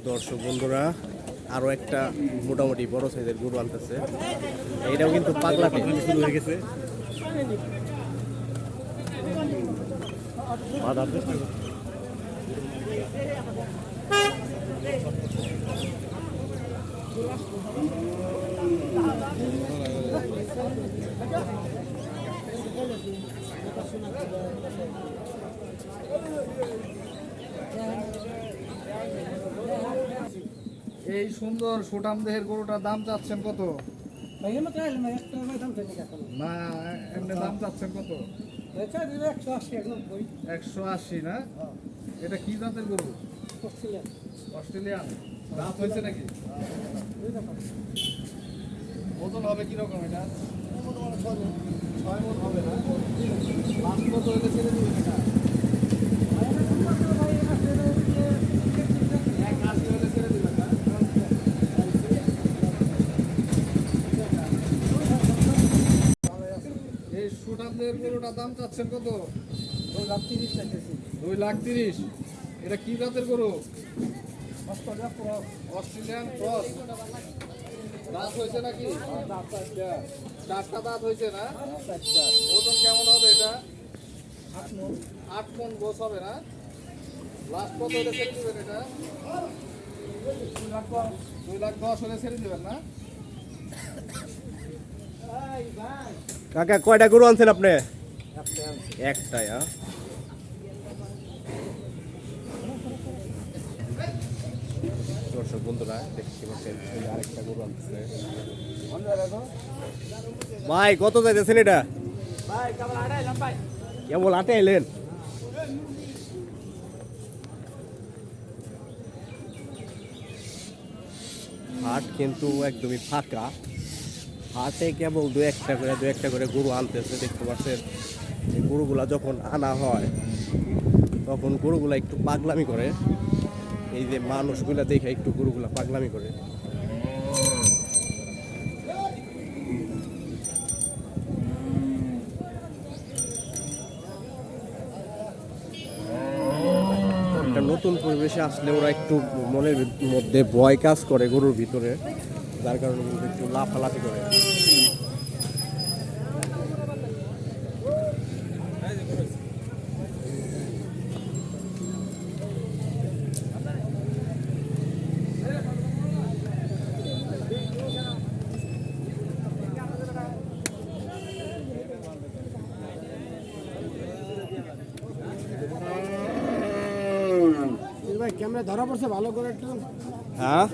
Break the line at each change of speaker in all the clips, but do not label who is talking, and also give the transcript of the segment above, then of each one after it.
দর্শক বন্ধুরা আরো একটা মোটামুটি বড় সাইজের গরু আনতেছে। এইটাও কিন্তু পাগলাটে শুরু হয়ে গেছে।
এই সুন্দর সুঠাম দেহের গরুটার দাম চাচ্ছেন কত? না এমনি দাম চাচ্ছেন কত? 180 না? এটা কি জাতের গরু? অস্ট্রেলিয়ান। দাঁত হয়েছে নাকি? ওজন হবে কিরকম এটা? 6 মণ হবে না? লাস্ট কত হলে ছেড়ে দিবেন এটা? 180 হলে ছেড়ে দিবেন না? এই সুঠামদের গরুটার দাম চাচ্ছেন কত?
2,30,000 চাইতেছি।
2,30,000। এটা কি জাতের গরু?
Australian cross.
Australian cross. দাঁত হয়েছে নাকি? চারটা দাঁত হয়েছে না? ওজন কেমন হবে এটা? 8 মণ গোছ হবে না? লাস্ট কত হলে ছেড়ে দিবেন এটা? 2,10,000 হলে ছেড়ে দিবেন না?
কাকা কয়টা গরু আনছেন আপনি? একটাই। দর্শক বন্ধুরা দেখতে পাচ্ছেন আরেকটা গরু আনতেছে। ভাই কত যাইতেছেন এটা? কেবল আটে এলেন? হাট কিন্তু একদমই ফাঁকা। হাটে কেবল দু একটা করে গরু আনতেছে। দেখতে পাচ্ছেন এই গরুগুলা যখন আনা হয় তখন গরুগুলা একটু পাগলামি করে। এই যে মানুষগুলা দেখে একটু গরুগুলা পাগলামি করে। একটা নতুন পরিবেশে আসলে ওরা একটু মনের মধ্যে ভয় কাজ করে গরুর ভিতরে, যার কারণে কিন্তু একটু লাফালাফি করে।
ভাই ক্যামেরা ধরা পড়ছে ভালো করে একটু।
হ্যাঁ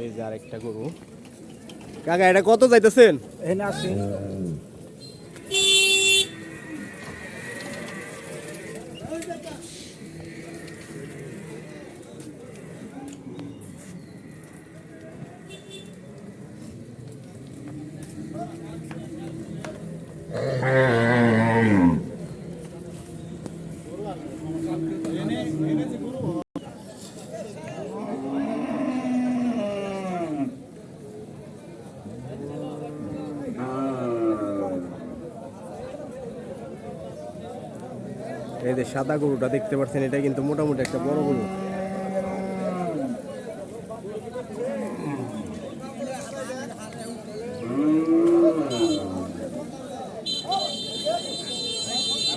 এই যে আরেকটা গরু। কাকা এটা কত যাইতেছেন?
এখানে আসি
এই যে সাদা গরুটা দেখতে পাচ্ছেন, এটা কিন্তু মোটামুটি একটা বড় গরু।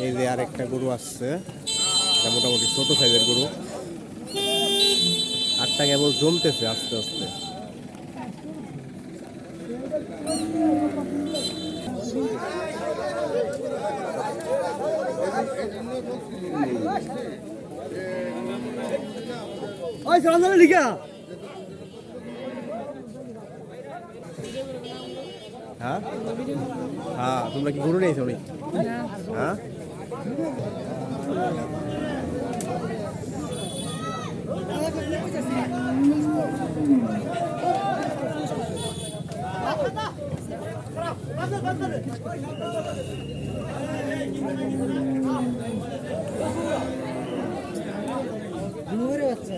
এই যে আরেকটা গরু আসছে, এটা মোটামুটি ছোট সাইজের গরু। আটটা কেবল জমতেছে আস্তে আস্তে।
ওই চন্দন লিখা
হ্যাঁ হ্যাঁ তোমরা কি গরু নিয়েছো নাকি হ্যাঁ
ঘুরে বাচ্চা